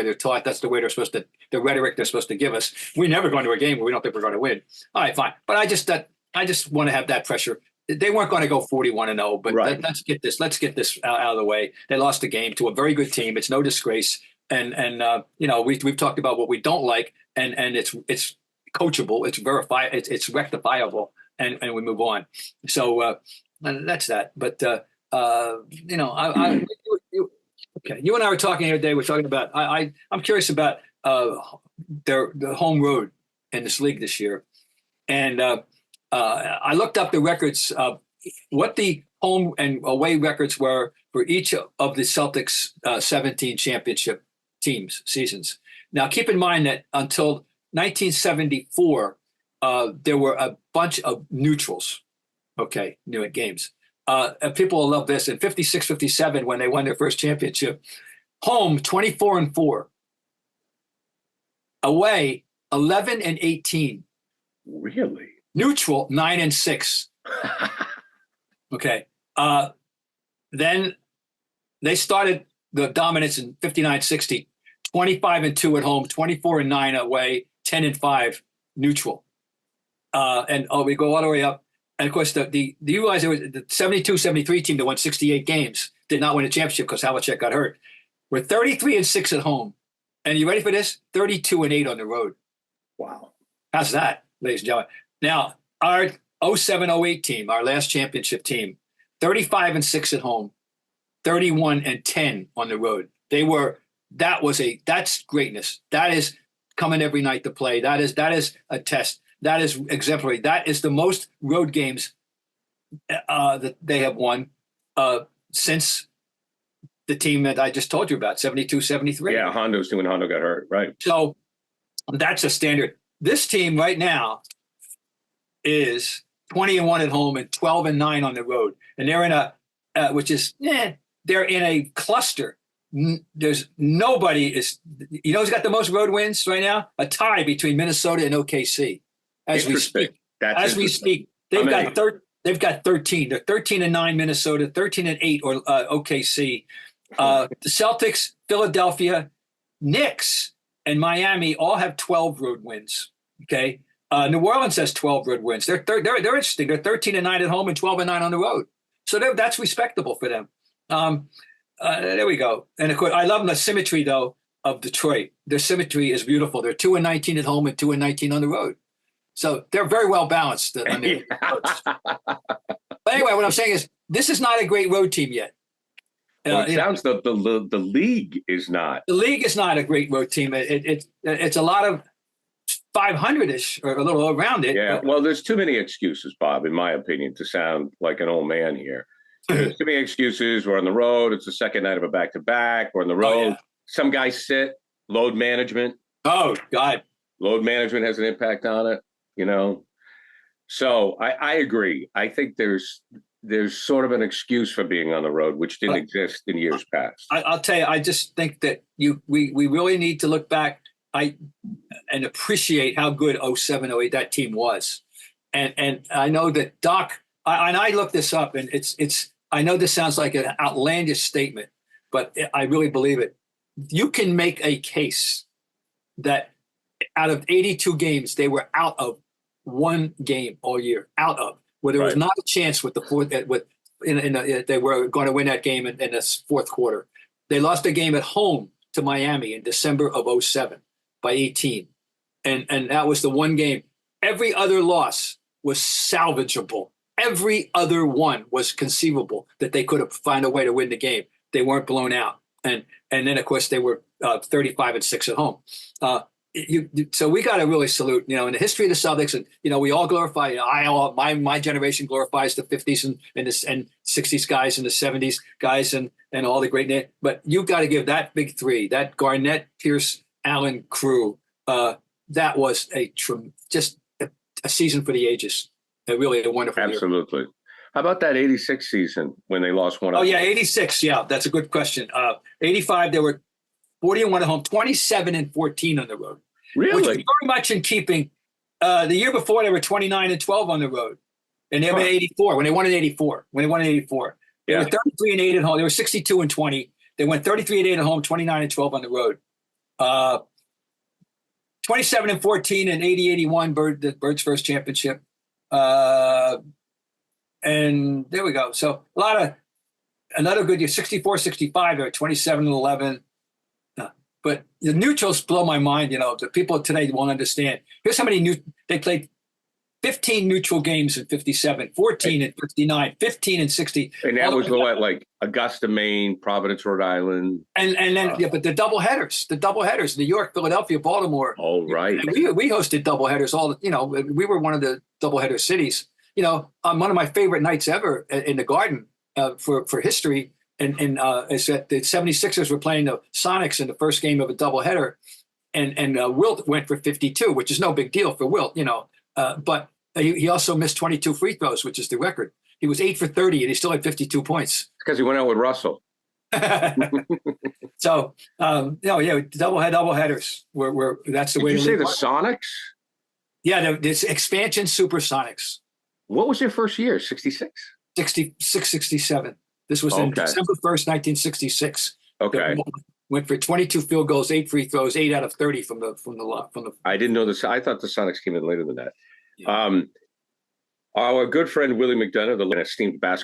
they're taught. That's the way they're supposed to, the rhetoric they're supposed to give us. We're never going to a game where we don't think we're going to win. All right, fine. But I just want to have that pressure. They weren't going to go 41-0, but Right. let's get this out of the way. They lost the game to a very good team. It's no disgrace. And we've talked about what we don't like, and it's coachable. It's it's rectifiable, and we move on. So that's that. But okay. You and I were talking the other day. We're talking about. I'm curious about the home road in this league this year, and I looked up the records of what the home and away records were for each of the Celtics 17 championship seasons. Now, keep in mind that until 1974, there were a bunch of neutrals. Okay, new at games. And people will love this. In 56, 57, when they won their first championship, home 24-4, away 11-18. Really? Neutral 9-6. Okay. Then they started the dominance in 59-60, 25-2 at home, 24-9 away, 10-5 neutral. We go all the way up. And of course, you realize there was the 72-73 team that won 68 games did not win a championship because Havlicek got hurt. We're 33-6 at home. And you ready for this? 32-8 on the road. Wow. How's that, ladies and gentlemen? Now, our 07-08 team, our last championship team, 35-6 at home, 31-10 on the road. That's greatness. That is coming every night to play. That is a test. That is exemplary. That is the most road games that they have won since the team that I just told you about, 72-73. Yeah, Hondo got hurt, right. So that's a standard. This team right now is 20-1 at home and 12-9 on the road. And they're in they're in a cluster. There's nobody is, who's got the most road wins right now? A tie between Minnesota and OKC. As we speak, they've got 13. They're 13-9 Minnesota, 13-8 or OKC. The Celtics, Philadelphia, Knicks, and Miami all have 12 road wins. Okay, New Orleans has 12 road wins. They're interesting. They're 13-9 at home and 12-9 on the road. So that's respectable for them. There we go. And of course, I love the symmetry though of Detroit. Their symmetry is beautiful. They're 2-19 at home and 2-19 on the road. So they're very well balanced. But anyway, what I'm saying is this is not a great road team yet. Well, it sounds the league is not. The league is not a great road team. It's a lot of 500-ish or a little around it. Yeah, well, there's too many excuses, Bob, in my opinion, to sound like an old man here. There's too many excuses. We're on the road. It's the second night of a back-to-back. We're on the road. Oh, yeah. Some guys sit. Load management. Oh, God. Load management has an impact on it. So I agree. I think there's sort of an excuse for being on the road, which didn't exist in years past. I'll tell you, I just think that we really need to look back and appreciate how good 07-08 that team was. And I know that Doc, I looked this up, and it's I know this sounds like an outlandish statement, but I really believe it. You can make a case that out of 82 games, they were out of one game all year, where there was not a chance with the fourth. They were going to win that game in the fourth quarter. They lost a game at home to Miami in December of 07 by 18, and that was the one game. Every other loss was salvageable. Every other one was conceivable that they could have found a way to win the game. They weren't blown out, and then of course they were 35-6 at home. So we got to really salute, in the history of the Celtics, and we all glorify. My generation glorifies the 50s and 60s guys and the 70s guys and all the great names. But you've got to give that big three, that Garnett, Pierce, Allen crew. That was just a season for the ages. Really a wonderful year. Absolutely. How about that 86 season when they lost one? Oh yeah, 86. Yeah, that's a good question. 85, they were 40-1 at home, 27-14 on the road. Really? Which was very much in keeping. The year before, they were 29-12 on the road. And they were 84, when they won in 84. They were 33-8 at home. They were 62-20. They went 33-8 at home, 29-12 on the road. 27-14 and 80-81, the Birds' first championship. And there we go. So another good year, 64-65, they're 27-11. But the neutrals blow my mind. The people today won't understand. Here's how many they played 15 neutral games in 57, 14 in 59, 15 in 60. And that was like Augusta, Maine, Providence, Rhode Island. And then, but the doubleheaders, New York, Philadelphia, Baltimore. Oh, right. We hosted doubleheaders we were one of the doubleheader cities. On one of my favorite nights ever in the Garden for history. And is that the 76ers were playing the Sonics in the first game of a doubleheader. And Wilt went for 52, which is no big deal for Wilt, but he also missed 22 free throws, which is the record. He was 8 for 30, and he still had 52 points. Because he went out with Russell. So, doubleheaders. That's the way. Did you say the Sonics? Yeah, this expansion Supersonics. What was their first year? 66? 66, 67. This was in December 1st, 1966. Okay. Went for 22 field goals, 8 free throws, 8 out of 30 from the. I didn't know this. I thought the Sonics came in later than that. Yeah. Our good friend Willie McDonough, the esteemed basketball